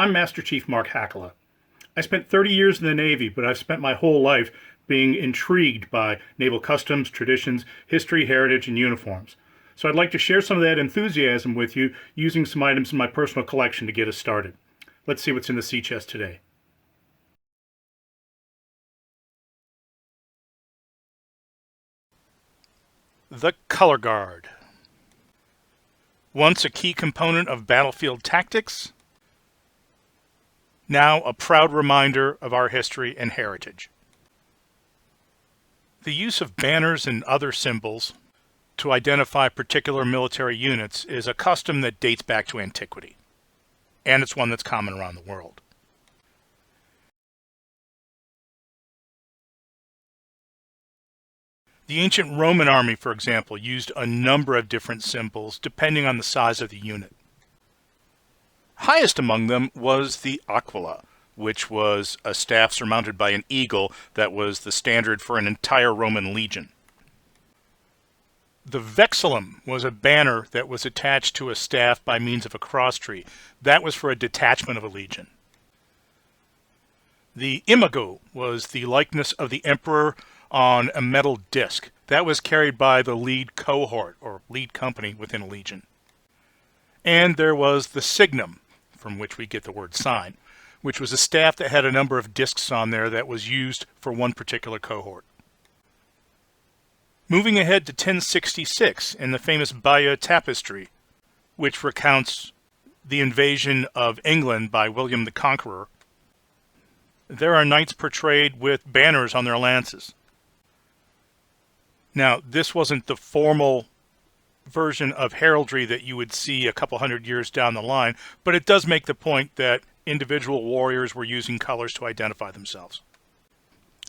I'm Master Chief Mark Hakala. I spent 30 years in the Navy, but I've spent my whole life being intrigued by naval customs, traditions, history, heritage, and uniforms. So I'd like to share some of that enthusiasm with you using some items in my personal collection to get us started. Let's see what's in the sea chest today. The Color Guard. Once a key component of battlefield tactics, now a proud reminder of our history and heritage. The use of banners and other symbols to identify particular military units is a custom that dates back to antiquity, and it's one that's common around the world. The ancient Roman army, for example, used a number of different symbols depending on the size of the unit. Highest among them was the aquila, which was a staff surmounted by an eagle that was the standard for an entire Roman legion. The vexillum was a banner that was attached to a staff by means of a cross tree. That was for a detachment of a legion. The imago was the likeness of the emperor on a metal disc. That was carried by the lead cohort or lead company within a legion. And there was the signum, from which we get the word sign, which was a staff that had a number of discs on there that was used for one particular cohort. Moving ahead to 1066 in the famous Bayeux Tapestry, which recounts the invasion of England by William the Conqueror, there are knights portrayed with banners on their lances. Now, this wasn't the formal version of heraldry that you would see a couple hundred years down the line, but it does make the point that individual warriors were using colors to identify themselves.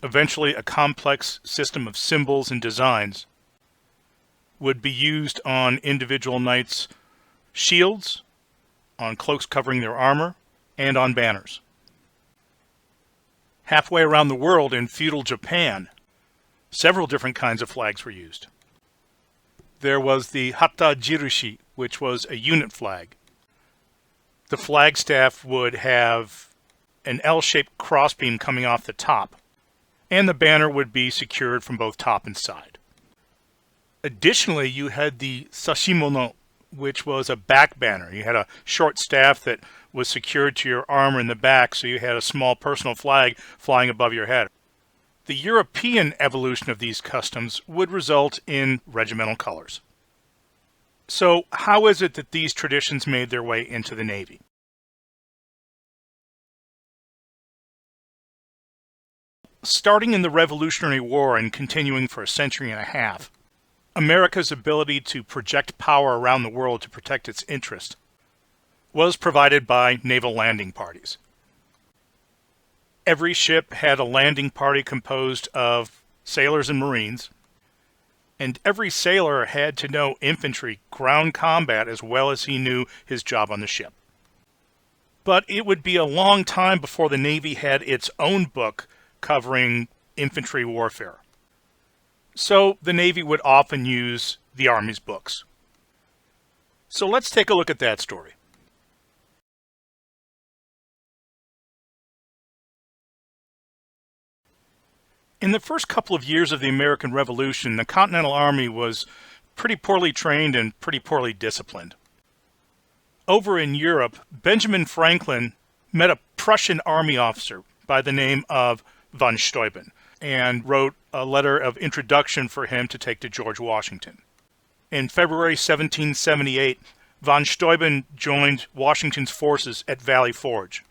Eventually, a complex system of symbols and designs would be used on individual knights' shields, on cloaks covering their armor, and on banners. Halfway around the world in feudal Japan, several different kinds of flags were used. There was the hata jirushi, which was a unit flag. The flagstaff would have an L-shaped crossbeam coming off the top, and the banner would be secured from both top and side. Additionally, you had the sashimono, which was a back banner. You had a short staff that was secured to your armor in the back, so you had a small personal flag flying above your head. The European evolution of these customs would result in regimental colors. So, how is it that these traditions made their way into the Navy? Starting in the Revolutionary War and continuing for a century and a half, America's ability to project power around the world to protect its interest was provided by naval landing parties. Every ship had a landing party composed of sailors and Marines, and every sailor had to know infantry, ground combat, as well as he knew his job on the ship. But it would be a long time before the Navy had its own book covering infantry warfare. So the Navy would often use the Army's books. So let's take a look at that story. In the first couple of years of the American Revolution, the Continental Army was pretty poorly trained and pretty poorly disciplined. Over in Europe, Benjamin Franklin met a Prussian army officer by the name of von Steuben and wrote a letter of introduction for him to take to George Washington. In February 1778, von Steuben joined Washington's forces at Valley Forge.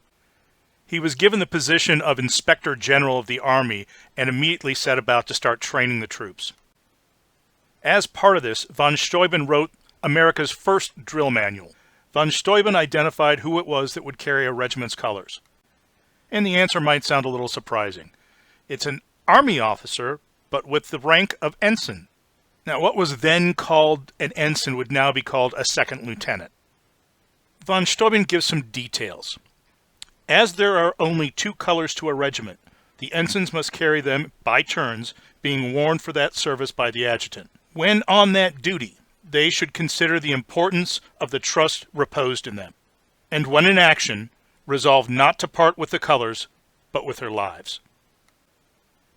He was given the position of Inspector General of the Army and immediately set about to start training the troops. As part of this, von Steuben wrote America's first drill manual. Von Steuben identified who it was that would carry a regiment's colors. And the answer might sound a little surprising. It's an Army officer, but with the rank of ensign. Now, what was then called an ensign would now be called a second lieutenant. Von Steuben gives some details. As there are only two colors to a regiment, the ensigns must carry them by turns, being worn for that service by the adjutant. When on that duty, they should consider the importance of the trust reposed in them, and when in action, resolve not to part with the colors, but with their lives.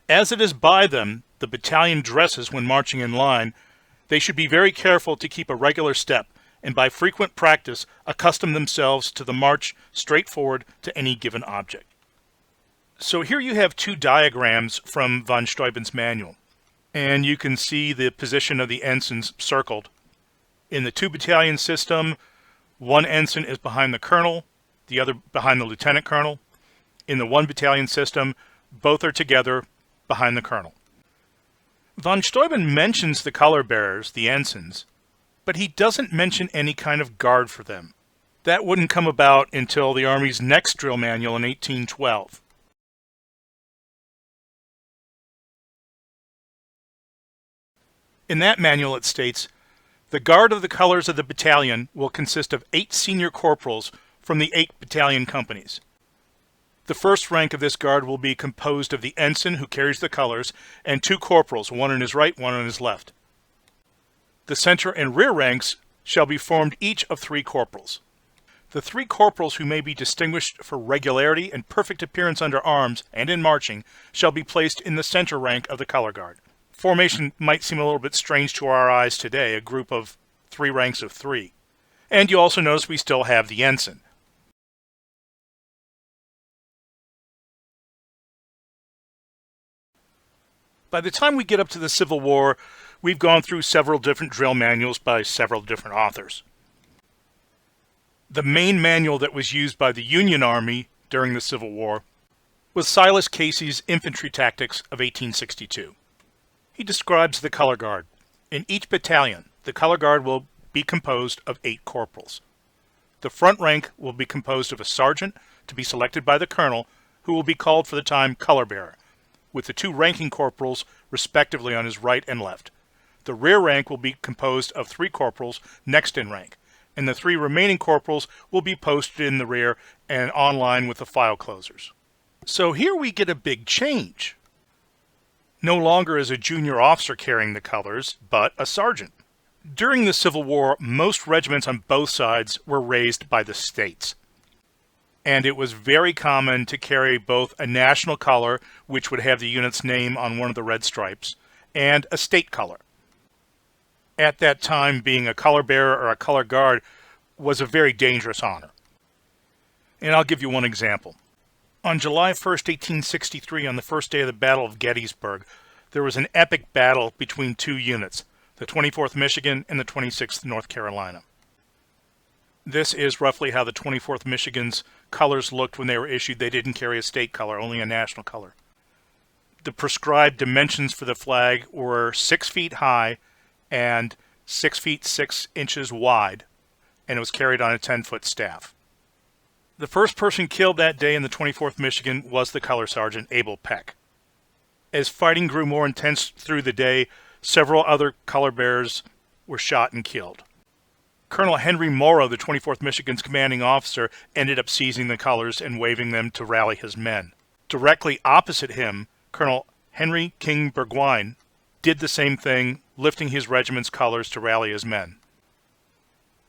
As it is by them the battalion dresses when marching in line, they should be very careful to keep a regular step, and by frequent practice accustom themselves to the march straight forward to any given object. So here you have two diagrams from von Steuben's manual, and you can see the position of the ensigns circled. In the two-battalion system, one ensign is behind the colonel, the other behind the lieutenant colonel. In the one-battalion system, both are together behind the colonel. Von Steuben mentions the color bearers, the ensigns, but he doesn't mention any kind of guard for them. That wouldn't come about until the Army's next drill manual in 1812. In that manual it states, "The guard of the colors of the battalion will consist of 8 senior corporals from the 8 battalion companies. The first rank of this guard will be composed of the ensign who carries the colors and 2 corporals, one on his right, one on his left. The center and rear ranks shall be formed each of 3 corporals. The 3 corporals who may be distinguished for regularity and perfect appearance under arms and in marching shall be placed in the center rank of the color guard." Formation might seem a little bit strange to our eyes today, a group of 3 ranks of 3. And you also notice we still have the ensign. By the time we get up to the Civil War, we've gone through several different drill manuals by several different authors. The main manual that was used by the Union Army during the Civil War was Silas Casey's Infantry Tactics of 1862. He describes the color guard. In each battalion, the color guard will be composed of 8 corporals. The front rank will be composed of a sergeant, to be selected by the colonel, who will be called for the time color bearer, with the 2 ranking corporals respectively on his right and left. The rear rank will be composed of 3 corporals next in rank, and the 3 remaining corporals will be posted in the rear and on line with the file closers. So here we get a big change. No longer is a junior officer carrying the colors, but a sergeant. During the Civil War, most regiments on both sides were raised by the states. And it was very common to carry both a national color, which would have the unit's name on one of the red stripes, and a state color. At that time, being a color bearer or a color guard was a very dangerous honor. And I'll give you one example. On July 1st, 1863, on the first day of the Battle of Gettysburg, there was an epic battle between 2 units, the 24th Michigan and the 26th North Carolina. This is roughly how the 24th Michigan's colors looked when they were issued. They didn't carry a state color, only a national color. The prescribed dimensions for the flag were 6 feet high and 6 feet 6 inches wide, and it was carried on a 10-foot staff. The first person killed that day in the 24th Michigan was the color sergeant, Abel Peck. As fighting grew more intense through the day, several other color bearers were shot and killed. Colonel Henry Morrow, the 24th Michigan's commanding officer, ended up seizing the colors and waving them to rally his men. Directly opposite him, Colonel Henry King Burgoyne did the same thing, lifting his regiment's colors to rally his men.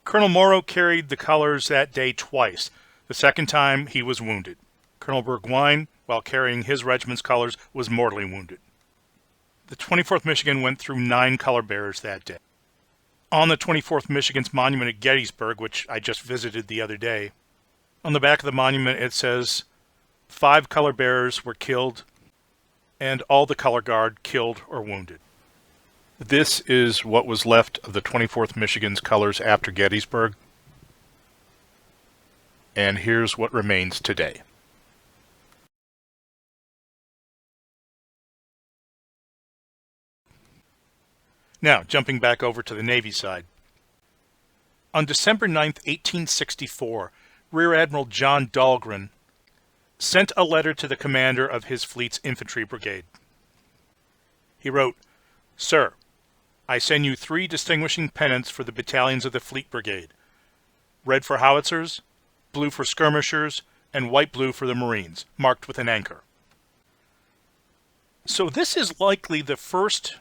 Colonel Morrow carried the colors that day twice. The second time, he was wounded. Colonel Burgoyne, while carrying his regiment's colors, was mortally wounded. The 24th Michigan went through 9 color bearers that day. On the 24th Michigan's monument at Gettysburg, which I just visited the other day, on the back of the monument it says 5 color bearers were killed and all the color guard killed or wounded. This is what was left of the 24th Michigan's colors after Gettysburg, and here's what remains today. Now, jumping back over to the Navy side. On December 9, 1864, Rear Admiral John Dahlgren sent a letter to the commander of his fleet's infantry brigade. He wrote, "Sir, I send you 3 distinguishing pennants for the battalions of the Fleet Brigade. Red for howitzers, blue for skirmishers, and white-blue for the Marines, marked with an anchor." So this is likely the first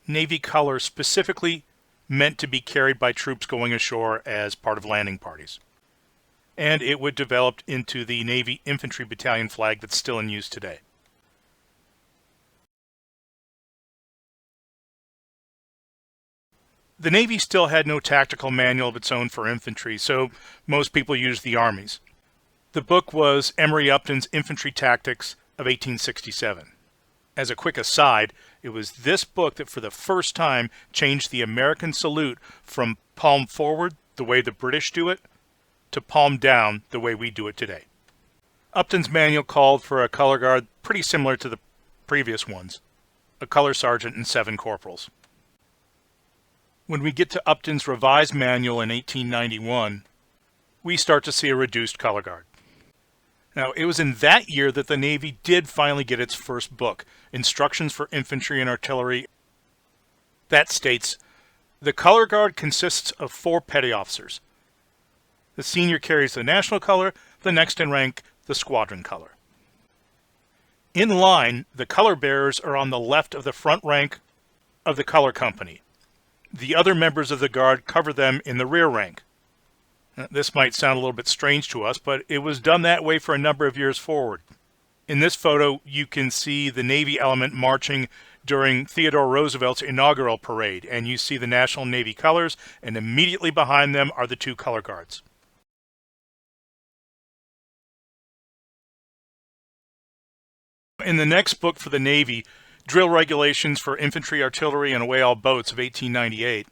Navy color specifically meant to be carried by troops going ashore as part of landing parties. and it would develop into the Navy Infantry Battalion flag that's still in use today. The Navy still had no tactical manual of its own for infantry, so most people used the Army's. The book was Emory Upton's Infantry Tactics of 1867. As a quick aside, it was this book that for the first time changed the American salute from palm forward, the way the British do it, to palm down, the way we do it today. Upton's manual called for a color guard pretty similar to the previous ones, a color sergeant and 7 corporals. When we get to Upton's revised manual in 1891, we start to see a reduced color guard. Now, it was in that year that the Navy did finally get its first book, Instructions for Infantry and Artillery. That states, the color guard consists of 4 petty officers. The senior carries the national color, the next in rank, the squadron color. In line, the color bearers are on the left of the front rank of the color company. The other members of the guard cover them in the rear rank. This might sound a little bit strange to us, but it was done that way for a number of years forward. In this photo, you can see the Navy element marching during Theodore Roosevelt's inaugural parade, and you see the National Navy colors, and immediately behind them are the 2 color guards. In the next book for the Navy, Drill Regulations for Infantry, Artillery, and Away All Boats of 1898,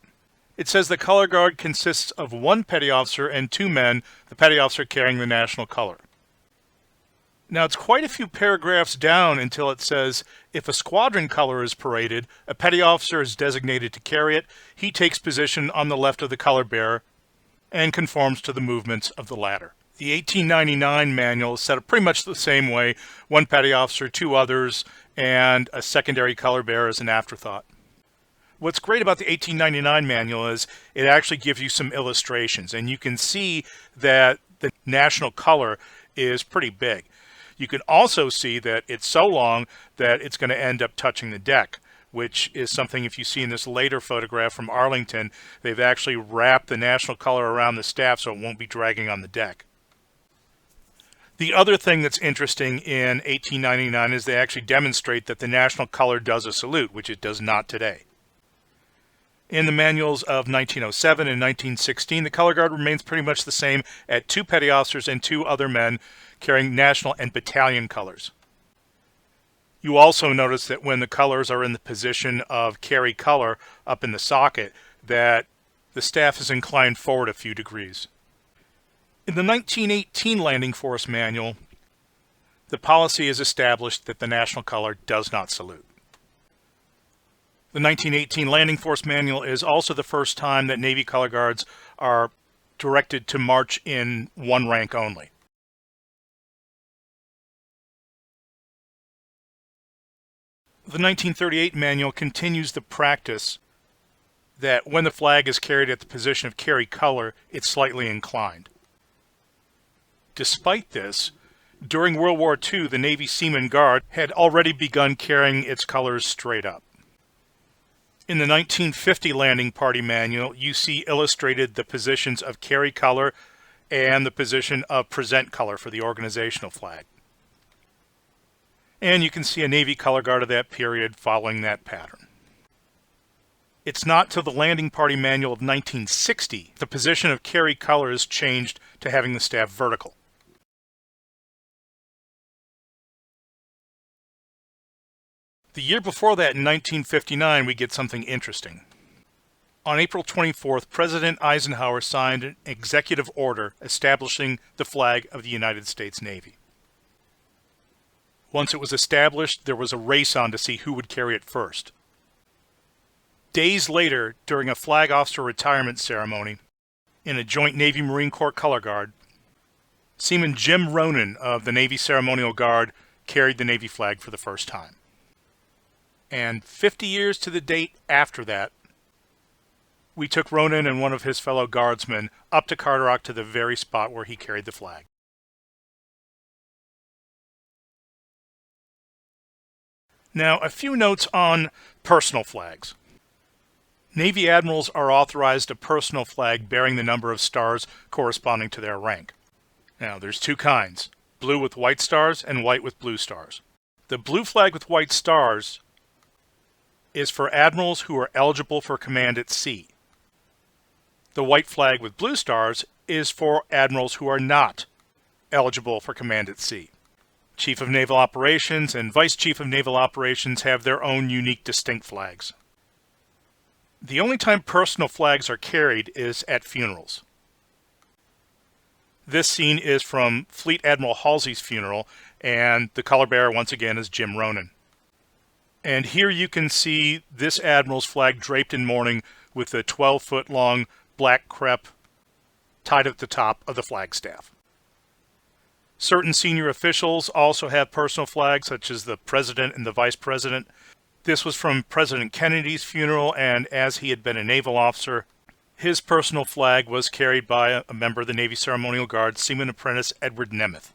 it says the color guard consists of 1 petty officer and 2 men, the petty officer carrying the national color. Now, it's quite a few paragraphs down until it says, if a squadron color is paraded, a petty officer is designated to carry it. He takes position on the left of the color bearer and conforms to the movements of the latter. The 1899 manual is set up pretty much the same way, 1 petty officer, 2 others, and a secondary color bearer as an afterthought. What's great about the 1899 manual is it actually gives you some illustrations, and you can see that the national color is pretty big. You can also see that it's so long that it's going to end up touching the deck, which is something, if you see in this later photograph from Arlington, they've actually wrapped the national color around the staff so it won't be dragging on the deck. The other thing that's interesting in 1899 is they actually demonstrate that the national color does a salute, which it does not today. In the manuals of 1907 and 1916, the color guard remains pretty much the same at 2 petty officers and 2 other men carrying national and battalion colors. You also notice that when the colors are in the position of carry color up in the socket, that the staff is inclined forward a few degrees. In the 1918 Landing Force Manual, the policy is established that the national color does not salute. The 1918 Landing Force Manual is also the first time that Navy color guards are directed to march in 1 rank only. The 1938 manual continues the practice that when the flag is carried at the position of carry color, it's slightly inclined. Despite this, during World War II, the Navy Seaman Guard had already begun carrying its colors straight up. In the 1950 Landing Party Manual, you see illustrated the positions of carry color and the position of present color for the organizational flag. And you can see a Navy color guard of that period following that pattern. It's not till the Landing Party Manual of 1960 the position of carry color is changed to having the staff vertical. The year before that, in 1959, we get something interesting. On April 24th, President Eisenhower signed an executive order establishing the flag of the United States Navy. Once it was established, there was a race on to see who would carry it first. Days later, during a flag officer retirement ceremony in a joint Navy-Marine Corps color guard, Seaman Jim Ronan of the Navy Ceremonial Guard carried the Navy flag for the first time. And 50 years to the date after that, we took Ronan and one of his fellow guardsmen up to Carderock to the very spot where he carried the flag. Now, a few notes on personal flags. Navy admirals are authorized a personal flag bearing the number of stars corresponding to their rank. Now, there's two kinds, blue with white stars and white with blue stars. The blue flag with white stars is for admirals who are eligible for command at sea. The white flag with blue stars is for admirals who are not eligible for command at sea. Chief of Naval Operations and Vice Chief of Naval Operations have their own unique distinct flags. The only time personal flags are carried is at funerals. This scene is from Fleet Admiral Halsey's funeral, and the color bearer once again is Jim Ronan. And here you can see this admiral's flag draped in mourning with a 12-foot long black crepe tied at the top of the flagstaff. Certain senior officials also have personal flags, such as the president and the vice president. This was from President Kennedy's funeral, and as he had been a naval officer, his personal flag was carried by a member of the Navy Ceremonial Guard, Seaman Apprentice Edward Nemeth.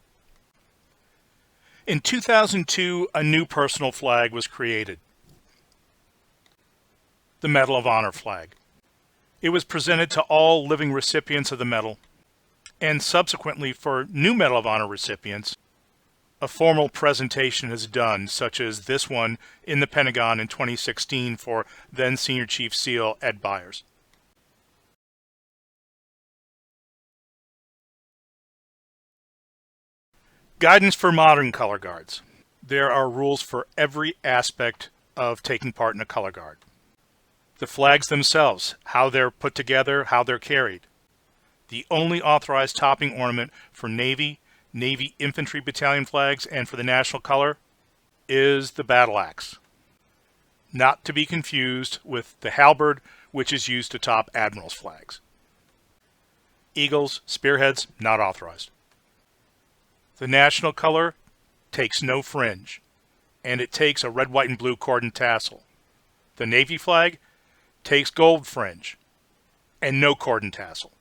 In 2002, a new personal flag was created, the Medal of Honor flag. It was presented to all living recipients of the medal, and subsequently for new Medal of Honor recipients, a formal presentation is done, such as this one in the Pentagon in 2016 for then Senior Chief SEAL Ed Byers. Guidance for modern color guards. There are rules for every aspect of taking part in a color guard. The flags themselves, how they're put together, how they're carried. The only authorized topping ornament for Navy Infantry Battalion flags, and for the national color is the battle axe. Not to be confused with the halberd, which is used to top admirals' flags. Eagles, spearheads, not authorized. The national color takes no fringe, and it takes a red, white, and blue cord and tassel. The Navy flag takes gold fringe and no cord and tassel.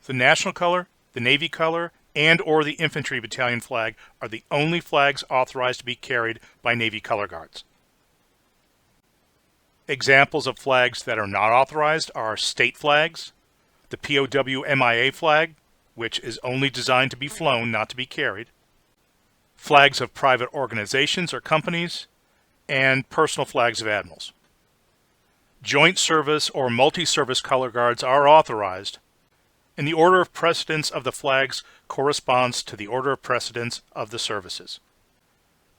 The national color, the Navy color, and or the Infantry Battalion flag are the only flags authorized to be carried by Navy color guards. Examples of flags that are not authorized are state flags, the POW MIA flag, which is only designed to be flown, not to be carried, flags of private organizations or companies, and personal flags of admirals. Joint service or multi-service color guards are authorized, and the order of precedence of the flags corresponds to the order of precedence of the services.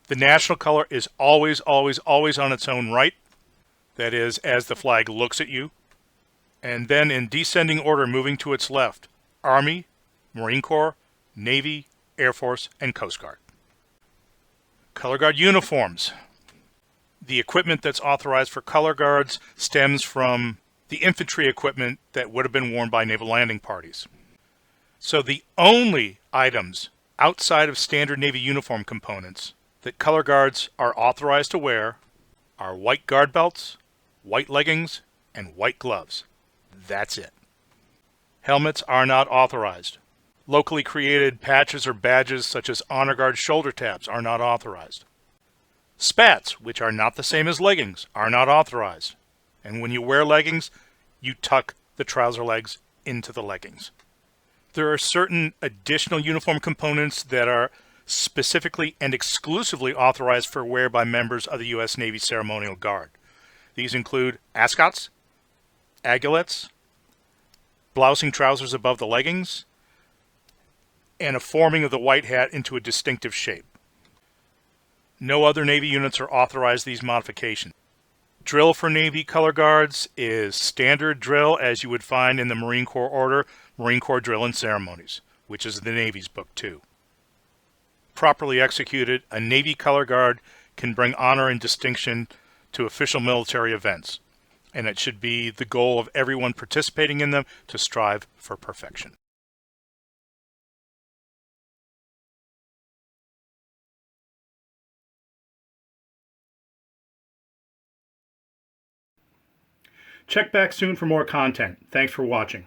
The national color is always, always, always on its own right, that is, as the flag looks at you, and then in descending order moving to its left, Army, Marine Corps, Navy, Air Force, and Coast Guard. Color Guard uniforms. The equipment that's authorized for color guards stems from the infantry equipment that would have been worn by naval landing parties. So the only items outside of standard Navy uniform components that color guards are authorized to wear are white guard belts, white leggings, and white gloves. That's it. Helmets are not authorized. Locally created patches or badges such as Honor Guard shoulder tabs are not authorized. Spats, which are not the same as leggings, are not authorized. And when you wear leggings, you tuck the trouser legs into the leggings. There are certain additional uniform components that are specifically and exclusively authorized for wear by members of the U.S. Navy Ceremonial Guard. These include ascots, aigulets, blousing trousers above the leggings, and a forming of the white hat into a distinctive shape. No other Navy units are authorized these modifications. Drill for Navy color guards is standard drill as you would find in the Marine Corps order, Marine Corps Drill and Ceremonies, which is the Navy's book too. Properly executed, a Navy color guard can bring honor and distinction to official military events, and it should be the goal of everyone participating in them to strive for perfection. Check back soon for more content. Thanks for watching.